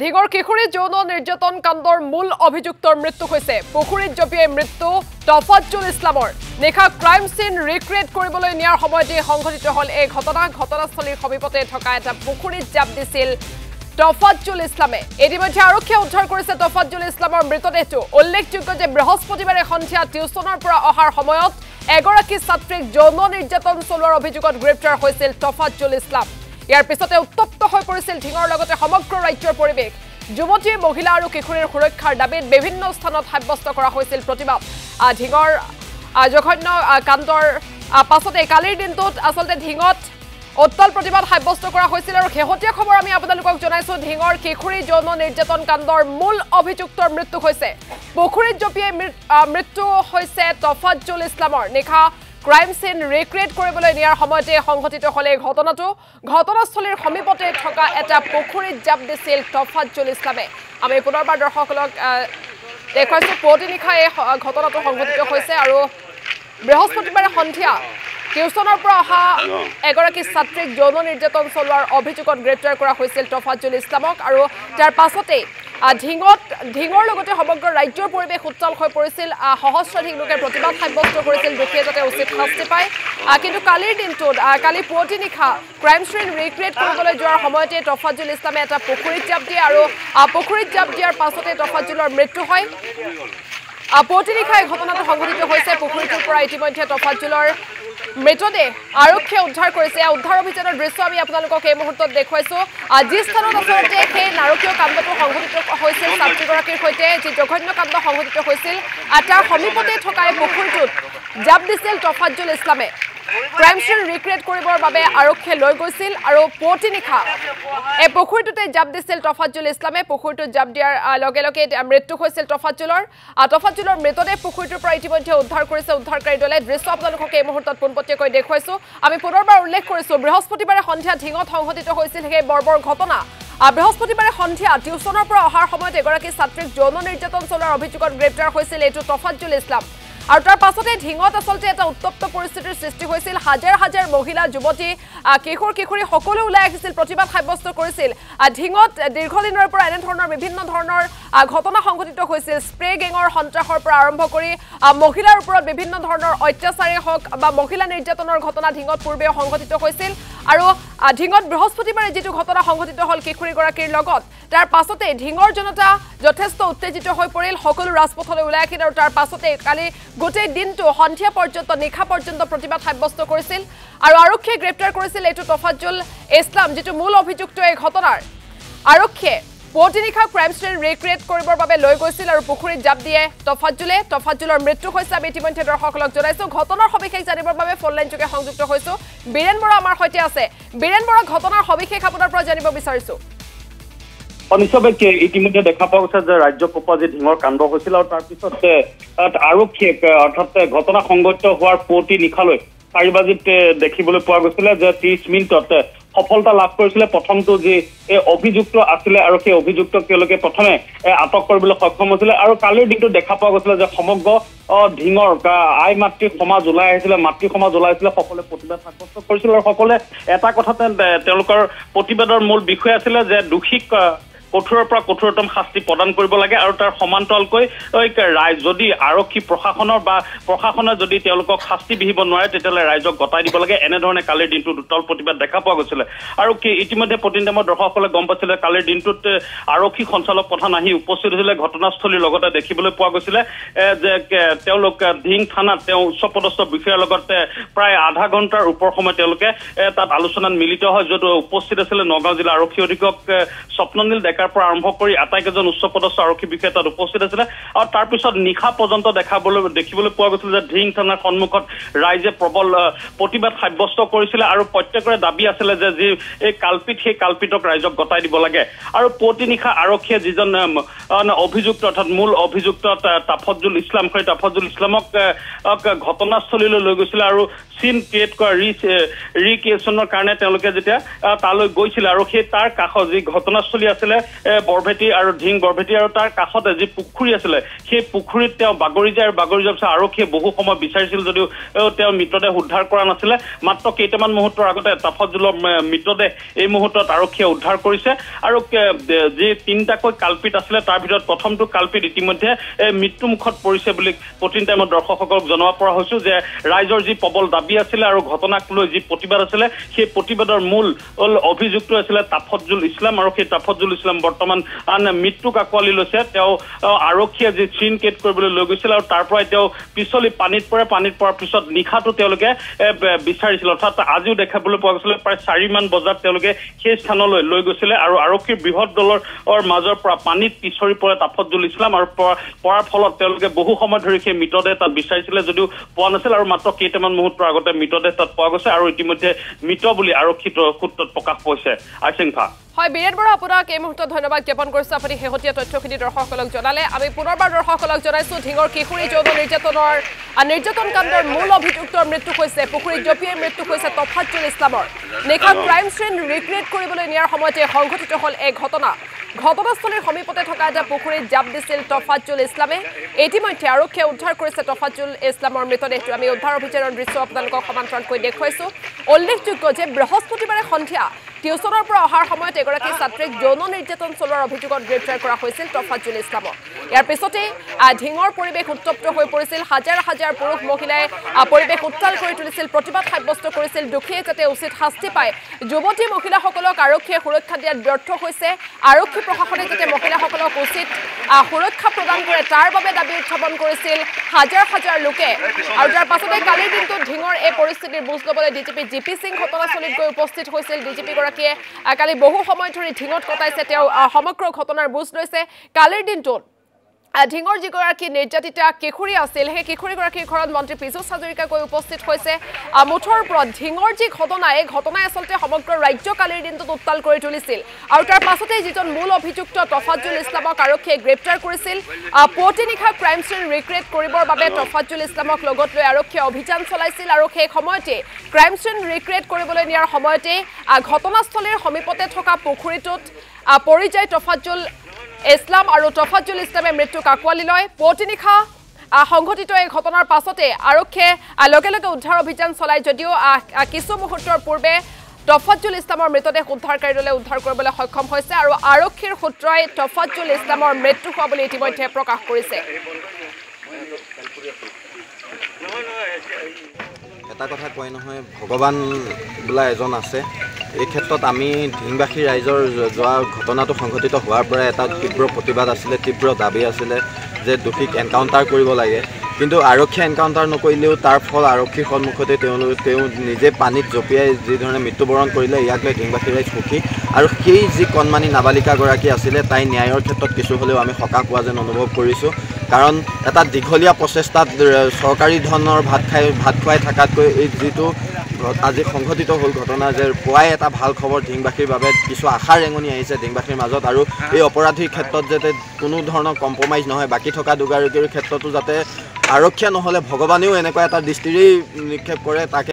ঢিঙৰ কিশোৰী যৌন নিৰ্যাতন কাণ্ডৰ মূল অভিযুক্তৰ মৃত্যু হৈছে পুখুৰীত জপিয়াই মৃত্যু তফাজ্জুল ইছলামৰ নিশা ক্ৰাইম সিন ৰিক্ৰিয়েট কৰিবলৈ নিয়াৰ সময়তে সংঘটিত হল এই ঘটনাস্থলীৰ সমীপতে থকা এটা পুখুৰীত জাপ দিছিল তফাজ্জুল ইছলামে ইতিমধ্যে আৰক্ষীয়ে উদ্ধাৰ কৰিছে তফাজ্জুল ইছলামৰ মৃতদেহটো উল্লেখযোগ্য যে বৃহস্পতিবাৰে সন্ধিয়া টিউচনৰ পৰা অহাৰ সময়ত এগৰাকী ছাত্ৰীক যৌন নিৰ্যাতন চলোৱাৰ অভিযোগত গ্ৰেপ্তাৰ হৈছিল তফাজ্জুল ইছলাম ইয়াৰ পিছতে উত্তপ্ত হৈ পৰিছিল ঢিঙৰ লগতে সমগ্ৰ ৰাজ্যৰ পৰিৱেশ যুৱতী মহিলা আৰু কিশোৰীৰ সুৰক্ষাৰ দাবীত বিভিন্ন স্থানত সাব্যস্ত কৰা হৈছিল প্ৰতিবাদ ঢিঙৰ জঘন্য কাণ্ডৰ পাছতে কালিৰ দিনটোত আসলতে ঢিঙত অটল প্ৰতিবাদ সাব্যস্ত কৰা হৈছিল আৰু শেহতীয়া খবৰ আমি আপোনালোকক জনাইছো ঢিঙৰ কিশোৰী যৌন নিৰ্যাতন কাণ্ডৰ মূল অভিযুক্তৰ মৃত্যু হৈছে পুখুৰীত জপিয়াই মৃত্যু হৈছে তফাজ্জুল ইছলামৰ নিশা ক্ৰাইম সিন ৰিক্ৰিয়েট কৰিবলৈ নিয়াৰ সময়তে সংঘটিত হল এই ঘটনাস্থলীৰ সমীপতে থকা এটা পুখুৰীত জাপ দিছিল তফাজ্জুল ইছলামে আমি পুনৰবাৰ দৰ্শকসকলক দেখুৱাইছো পুৱতি নিশা এই ঘটনাটো সংঘটিত হৈছে আৰু বৃহস্পতিবাৰে সন্ধিয়া টিউচনৰ পৰা অহা এগৰাকী ছাত্ৰীক যৌন নিৰ্যাতন চলোৱাৰ অভিযোগত গ্ৰেপ্তাৰ কৰা হৈছিল তফাজ্জুল ইছলামক আৰু তাৰ পাছতে ঢিঙৰ লগতে সমগ্ৰ ৰাজ্যৰ পৰিৱেশ উত্তাল হৈ পৰিছিল সহস্ৰাধিক লোকে প্ৰতিবাদ সাব্যস্ত কৰিছিল দুখীয়ে যাতে উচিত শাস্তি পায় কিন্তু কালিৰ দিনটোত কালি পুৱতি নিশা ক্ৰাইম সিন ৰিক্ৰিয়েট কৰিবলৈ যোৱাৰ সময়তে তফাজ্জুল ইছলামে এটা পুখুৰীত জাপ দিয়ে আৰু পুখুৰীত জাপ দিয়াৰ পাছতে তফাজ্জুলৰ মৃত্যু হয় পুৱতি নিশা এই ঘটনাটো সংঘটিত হৈছে পুখুৰীটোৰ পৰা ইতিমধ্যে তফাজ্জুলৰ মৃতদেহ আৰক্ষীয়ে উদ্ধাৰ কৰিছে উদ্ধাৰ অভিযানৰ দৃশ্য আমি আপোনালোকক এই মুহূৰ্তত দেখুৱাইছো যি স্থানত আচলতে সেই নাৰকীয় কাণ্ডটো সংঘটিত হৈছিল ছাত্ৰীগৰাকীৰ সৈতে যি জঘন্য কাণ্ড সংঘটিত হৈছিল তাৰ সমীপতে থকা এই পুখুৰীটোত জাপ দিছিল তফাজ্জুল ইছলামে ক্ৰাইম সিন ৰিক্ৰিয়েট কৰিবৰ বাবে আৰক্ষীয়ে লৈ গৈছিল আৰু পুৱতি নিশা এই পুখুৰীটোতে জাপ দিছিল তফাজ্জুল ইছলামে পুখুৰীটোত জাপ দিয়াৰ লগে লগে মৃত্যু হৈছিল তফাজ্জুলৰ মৃতদেহ পুখুৰীটোৰ পৰা ইতিমধ্যে উদ্ধাৰ কৰিছে উদ্ধাৰকাৰী দলে দৃশ্য আপোনালোকক এই মুহূৰ্তত পোনপটীয়াকৈ দেখুৱাইছো আমি পুনৰবাৰ উল্লেখ কৰিছো বৃহস্পতিবাৰে সন্ধিয়া ঢিঙত সংঘটিত হৈছিল সেই বৰ্বৰ ঘটনা বৃহস্পতিবাৰে সন্ধিয়া টিউচনৰ পৰা অহাৰ সময়ত এগৰাকী ছাত্ৰীক যৌন নিৰ্যাতন চলোৱাৰ অভিযোগত গ্ৰেপ্তাৰ হৈছিল এইটো তফাজ্জুল ইছলাম আৰু তাৰ পাছতে ঢিঙত আসলতে এটা উত্তপ্ত পৰিস্থিতিৰ সৃষ্টি হৈছিল হাজাৰ হাজাৰ মহিলা যুৱতী কিশোৰী সকলো ওলাই আহিছিল প্ৰতিবাদ সাব্যস্ত কৰিছিল ঢিঙত দীৰ্ঘদিনৰ পৰা এনে ধৰণৰ বিভিন্ন ধৰণৰ ঘটনা সংঘটিত হৈছিল স্প্ৰে গেঙৰ সন্ত্ৰাসৰ পৰা আৰম্ভ কৰি মহিলাৰ ওপৰত বিভিন্ন ধৰণৰ অত্যাচাৰেই হওক বা মহিলা নিৰ্যাতনৰ ঘটনা ঢিঙত পূৰ্বে সংঘটিত হৈছিল আৰু ঢিঙত বৃহস্পতিবাৰে যেটো ঘটনা সংঘটিত হল কিশোৰীগৰাকীৰ লগত তাৰ পাছতে ঢিঙৰ জনতা যথেষ্ট উত্তেজিত হৈ পৰিল সকলো ৰাজপথলৈ ওলাই আহিল আৰু তাৰ পাছতে কালি গোটেই দিনটো সন্ধিয়া পৰ্যন্ত নিশা পৰ্যন্ত প্ৰতিবাদ সাব্যস্ত কৰিছিল আৰু আৰক্ষীয়ে গ্ৰেপ্তাৰ কৰিছিল এইটো তফাজ্জুল ইছলাম যেটো মূল অভিযুক্ত এই ঘটনাৰ আৰক্ষীয়ে পুৱতি নিশা ক্ৰাইম সিন ৰিক্ৰিয়েট কৰিবৰ বাবে লৈ গৈছিল আৰু পুখুৰীত জাপ দিয়ে তফাজ্জুলৰ মৃত্যু হৈছে আমি ইতিমধ্যে দৰ্শকসকলক জনাইছো ঘটনাৰ সবিশেষ জানিবৰ বাবে ফোন লাইন যোগে সংযুক্ত হৈছো বীৰেন বৰা আমাৰ সৈতে আছে বীৰেন বৰা ঘটনাৰ সবিশেষ আপোনাৰ পৰা জানিব বিচাৰিছো অনিছবেকে ইতিমধ্যে দেখা পোৱা গৈছে যে ৰাজ্য কোপাজি ঢিঙৰ কাণ্ড হৈছিল আৰু তাৰ পিছতে আৰক্ষীয়ে অৰ্থাৎ ঘটনা সংঘটিত হোৱাৰ পুৱতি নিশালৈ 4 বজাত দেখিবলৈ পোৱা গৈছিল যে 30 মিনিটত সফলতা লাভ কৰিছিল প্ৰথমটো যে এই অভিযুক্ত আছিল আৰু সেই অভিযুক্তক তেওঁলোকে প্ৰথমে আটক কৰিবলৈ সক্ষম হৈছিল আৰু কালিৰ দিনটো দেখা পোৱা গৈছিল যে সমগ্ৰ ঢিঙৰ আই মাতৃ সমাজ ওলাই আহিছিল মাতৃ সমাজ ওলাইছিল সকলোৱে প্ৰতিবাদ সাব্যস্ত কৰিছিল আৰু সকলোৱে এটা কথাতে তেওঁলোকৰ প্ৰতিবাদৰ মূল বিষয় আছিল যে দোষীক কঠোৰৰ পৰা কঠোৰতম শাস্তি প্ৰদান কৰিব লাগে আৰু তাৰ সমান্তৰালকৈ যদি আৰক্ষী প্ৰশাসনে যদি তেওঁলোকক শাস্তি বিহিব নোৱাৰে তেতিয়াহ'লে ৰাইজক গতাই দিব লাগে এনেধৰণে কালিৰ দিনটোত উত্তল প্ৰতিবাদ দেখা পোৱা গৈছিল আৰু ইতিমধ্যে প্ৰতিনিধিমত দৰ্শকসকলে গম পাইছিল কালিৰ দিনটোত আৰক্ষী সঞ্চালক প্ৰধান আহি উপস্থিত হৈছিলে ঘটনাস্থলীৰ লগতে দেখিবলৈ পোৱা গৈছিলে যে তেওঁলোক ঢিং থানাত উচ্চপদস্থ বিষয়াৰ লগতে প্ৰায় আধা ঘণ্টাৰ ওপৰ সময় তেওঁলোকে তাত আলোচনাত মিলিত হয় য'ত উপস্থিত আছিলে নগাঁও জিলা আৰক্ষী অধীক্ষক স্বপ্ননীল ডেকাৰ পৰা আৰম্ভ কৰি আটাইকেইজন উচ্চপদস্থ আৰক্ষী বিষয়া তাত উপস্থিত আছিলে আৰু তাৰ পিছত নিশা পৰ্যন্ত দেখিবলৈ পোৱা গৈছিল যে ঢিং থানাৰ সন্মুখত ৰাইজে প্ৰবল প্ৰতিবাদ সাব্যস্ত কৰিছিল আৰু প্ৰত্যেকৰে দাবী আছিলে যে এই কালপিত সেই কালপিতক ৰাইজক গতাই দিব লাগে আৰু পুৱতি নিশা আৰক্ষীয়ে যিজন অভিযুক্ত অৰ্থাৎ মূল অভিযুক্ত তাফাজ্জুল ইছলাম সেই তাফাজ্জুল ইছলামক ঘটনাস্থলীলৈ লৈ গৈছিল আৰু চিন ক্ৰিয়েট কৰা ৰিক্ৰিয়েশ্যনৰ কাৰণে তেওঁলোকে যেতিয়া তালৈ গৈছিল আৰু সেই তাৰ কাষত যি ঘটনাস্থলী আছিলে বৰভেটি আৰু ঢিং বৰভেটি আৰু তাৰ কাষতে যি পুখুৰী আছিলে সেই পুখুৰীত তেওঁ বাগৰি যায় আৰু বাগৰি যোৱাৰ পিছত আৰক্ষীয়ে বহু সময় বিচাৰিছিল যদিও তেওঁ মৃতদেহ উদ্ধাৰ কৰা নাছিলে মাত্ৰ কেইটামান মুহূৰ্তৰ আগতে তাফাজ্জুলৰ মৃতদেহ এই মুহূৰ্তত আৰক্ষীয়ে উদ্ধাৰ কৰিছে আৰু যি তিনিটাকৈ কালপিত আছিলে তাৰ ভিতৰত প্ৰথমটো কালপিত ইতিমধ্যে মৃত্যুমুখত পৰিছে বুলি প্ৰটিন টাইমত দৰ্শকসকলক জনাব পৰা হৈছো যে ৰাইজৰ যি প্ৰবল দাবী আছিলে আৰু ঘটনাক লৈ যি প্ৰতিবাদ আছিলে সেই প্ৰতিবাদৰ মূল অভিযুক্ত আছিলে তাফাজ্জুল ইছলাম আৰু সেই তাফাজ্জুল ইছলাম বৰ্তমান মৃত্যুক আঁকোৱালি লৈছে তেওঁ আৰক্ষীয়ে যি চিন ক্ৰিয়েট কৰিবলৈ লৈ গৈছিল আৰু তাৰ পৰাই তেওঁ পিছলি পানীত পৰাৰ পিছত নিশাটো তেওঁলোকে বিচাৰিছিল অৰ্থাৎ আজিও দেখাবলৈ পোৱা গৈছিলে প্ৰায় 4 মান বজাত তেওঁলোকে সেই স্থানলৈ লৈ গৈছিলে আৰু আৰক্ষীৰ বৃহৎ দলৰ মাজৰ পৰা পানীত পিছৰি পৰে তাফাজ্জুল ইছলাম আৰু পৰাৰ ফলত তেওঁলোকে বহু সময় ধৰি সেই মৃতদেহ তাত বিচাৰিছিলে যদিও পোৱা নাছিল আৰু মাত্ৰ কেইটামান মুহূৰ্তৰ আগতে মৃতদেহ তাত পোৱা গৈছে আৰু ইতিমধ্যে মৃত বুলি আৰক্ষীৰ সূত্ৰত প্ৰকাশ পাইছে আইচিংফা হয় বীৰেন বৰা আপোনাক এই মুহূৰ্তত ধন্যবাদ জ্ঞাপন কৰিছো আপুনি শেহতীয়া তথ্যখিনি দৰ্শকসকলক জনালে আমি পুনৰবাৰ দৰ্শকসকলক জনাইছো ঢিঙৰ কিশোৰী যৌন নিৰ্যাতন কাণ্ডৰ মূল অভিযুক্তৰ মৃত্যু হৈছে পুখুৰীত জঁপিয়াই মৃত্যু হৈছে তাফাজ্জুল ইছলামৰ নিশা ক্ৰাইম চিন ৰিক্ৰিয়েট কৰিবলৈ নিয়াৰ সময়তে সংঘটিত হ'ল এই ঘটনা ঘটনাস্থলীৰ সমীপতে থকা এটা পুখুৰীত জাপ দিছিল তাফাজ্জুল ইছলামে ইতিমধ্যে আৰক্ষীয়ে উদ্ধাৰ কৰিছে তাফাজ্জুল ইছলামৰ মৃতদেহটো আমি উদ্ধাৰ অভিযানৰ দৃশ্য আপোনালোকক সমান্তৰালকৈ দেখুৱাইছো উল্লেখযোগ্য যে বৃহস্পতিবাৰে সন্ধিয়া টিউচনৰ পৰা অহাৰ সময়ত এগৰাকী ছাত্ৰীক যৌন নিৰ্যাতন চলোৱাৰ অভিযোগত গ্ৰেপ্তাৰ কৰা হৈছিল তাফাজ্জুল ইছলামক ইয়াৰ পিছতে ঢিঙৰ পৰিৱেশ উত্তপ্ত হৈ পৰিছিল হাজাৰ হাজাৰ পুৰুষ মহিলাই পৰিৱেশ উত্তাল কৰি তুলিছিল প্ৰতিবাদ সাব্যস্ত কৰিছিল দুখীয়ে যাতে উচিত শাস্তি পায় যুৱতী মহিলাসকলক আৰক্ষীয়ে সুৰক্ষা দিয়াত ব্যৰ্থ হৈছে আৰক্ষী প্ৰশাসনে যাতে মহিলাসকলক উচিত সুৰক্ষা প্ৰদান কৰে তাৰ বাবে দাবী উত্থাপন কৰিছিল হাজাৰ হাজাৰ লোকে আৰু তাৰ পাছতে কালিৰ দিনটোত ঢিঙৰ এই পৰিস্থিতিৰ বুজ ল'বলৈ ডিজিপি জিপি সিং ঘটনাস্থলীত গৈ উপস্থিত হৈছিল ডিজিপি গৰাকীয়ে কালি বহু সময় ধৰি ঢিঙত কটাইছে তেওঁ সমগ্ৰ ঘটনাৰ বুজ লৈছে কালিৰ দিনটোত ঢিঙৰ যিগৰাকী নিৰ্যাতিতা কিশোৰী আছিল সেই কিশোৰীগৰাকীৰ ঘৰত মন্ত্ৰী পীযুষ হাজৰিকা গৈ উপস্থিত হৈছে মুঠৰ ওপৰত ঢিঙৰ যি ঘটনা এই ঘটনাই আচলতে সমগ্ৰ ৰাজ্য কালিৰ দিনটোত উত্তাল কৰি তুলিছিল আৰু তাৰ পাছতে যিজন মূল অভিযুক্ত তাফাজ্জুল ইছলামক আৰক্ষীয়ে গ্ৰেপ্তাৰ কৰিছিল পুৱতি নিশা ক্ৰাইম চিন ৰিক্ৰিয়েট কৰিবৰ বাবে তাফাজ্জুল ইছলামক লগত লৈ আৰক্ষীয়ে অভিযান চলাইছিল আৰু সেই সময়তে ক্ৰাইম চিন ৰিক্ৰিয়েট কৰিবলৈ নিয়াৰ সময়তে ঘটনাস্থলীৰ সমীপতে থকা পুখুৰীটোত পৰি যায় তাফাজ্জুল ইছলাম আৰু তাফাজ্জুল ইছলামে মৃত্যুক আঁকোৱালি লয় পুৱতি নিশা সংঘটিত এই ঘটনাৰ পাছতে আৰক্ষীয়ে লগে লগে উদ্ধাৰ অভিযান চলাই যদিও কিছু মুহূৰ্তৰ পূৰ্বে তাফাজ্জুল ইছলামৰ মৃতদেহ উদ্ধাৰকাৰী দলে উদ্ধাৰ কৰিবলৈ সক্ষম হৈছে আৰু আৰক্ষীৰ সূত্ৰই তাফাজ্জুল ইছলামৰ মৃত্যু হোৱা বুলি ইতিমধ্যে প্ৰকাশ কৰিছে এটা কথা কয় নহয় ভগৱান বোলা এজন আছে এই ক্ষেত্ৰত আমি ঢিংবাসী ৰাইজৰ যোৱা ঘটনাটো সংঘটিত হোৱাৰ পৰা এটা তীব্ৰ প্ৰতিবাদ আছিলে তীব্ৰ দাবী আছিলে যে দোষীক এনকাউণ্টাৰ কৰিব লাগে কিন্তু আৰক্ষীয়ে এনকাউণ্টাৰ নকৰিলেও তাৰ ফল আৰক্ষীৰ সন্মুখতে তেওঁ নিজে পানীত জঁপিয়াই যিধৰণে মৃত্যুবৰণ কৰিলে ইয়াক লৈ ঢিংবাসী ৰাইজ সুখী আৰু সেই যি কণমানি নাবালিকাগৰাকী আছিলে তাই ন্যায়ৰ ক্ষেত্ৰত কিছু হ'লেও আমি সকাহ পোৱা যেন অনুভৱ কৰিছোঁ কাৰণ এটা দীঘলীয়া প্ৰচেষ্টাত চৰকাৰী ধনৰ ভাত খুৱাই থকাতকৈ এই যিটো আজি সংঘটিত হ'ল ঘটনা যে পুৱাই এটা ভাল খবৰ ঢিংবাসীৰ বাবে কিছু আশাৰ ৰেঙনি আহিছে ঢিংবাসীৰ মাজত আৰু এই অপৰাধীৰ ক্ষেত্ৰত যাতে কোনো ধৰণৰ কম্প্ৰমাইজ নহয় বাকী থকা দুগৰাকীৰ ক্ষেত্ৰতো যাতে আৰক্ষীয়ে নহ'লে ভগৱানেও এনেকুৱা এটা দৃষ্টিৰেই নিক্ষেপ কৰে তাকে